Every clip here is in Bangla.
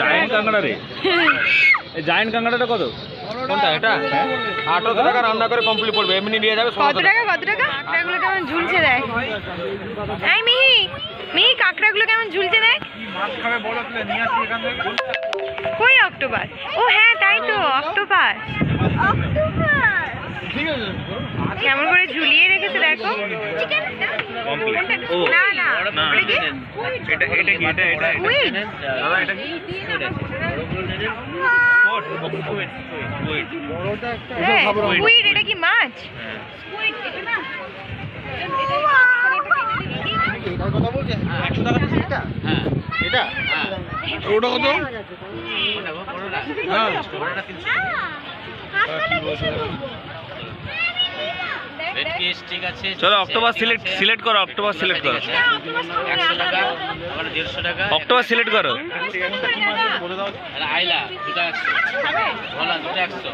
জায়ান্ট কাঁকড়া রে, এই জায়ান্ট কাঁকড়াটা কত? কোনটা এটা? 1800 টাকা রান্না করে কমপ্লিট পড়বে, এমনি নিয়ে যাবে 1600 কত টাকা কত টাকা? কাঁকড়াগুলো কেমন ঝুলছে দেখ। এই মিহি মিহি কাঁকড়াগুলো কেমন ঝুলছে দেখ। কই অক্টোপাস? ও হ্যাঁ তাই তো অক্টোপাস। কেমন করে ঝুলিয়ে রেখেছে দেখো। না না এটা কি? এটা কি? এটা উইড। দাদা এটা কি? হ্যাঁ উইড। এটা কি মাছ? এটা ওটা কত? চলো অক্টোপাস সিলেক্ট করো, অক্টোপাস সিলেক্ট করো, 100 টাকা, আবার 150 টাকা, অক্টোপাস সিলেক্ট করো। আর আইলা দুটো 100, ভোলা দুটো 100,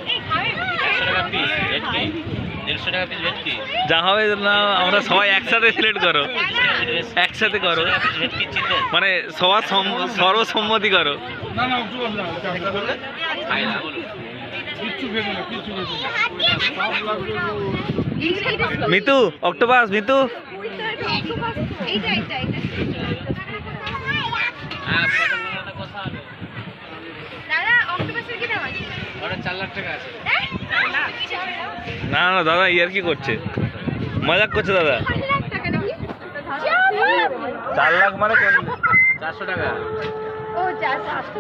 100 টাকা পিস ভেটকি, 150 টাকা পিস ভেটকি। যা হবে না আমরা সবাই একসাথে সিলেক্ট করো, একসাথে করো, ভেটকি চিকেন মানে সবার সর্বসম্মতি করো। আইলা বলো। মিতু অক্টোপাস, মিতু হ্যাঁ কত কথা হবে? দাদা অক্টোপাসের কি দাম আছে? ওটা 4 লাখ টাকা আছে। না না দাদা ইয়ার কি করছে, মজাক করছে দাদা। 4 লাখ মানে 400 টাকা। ও 400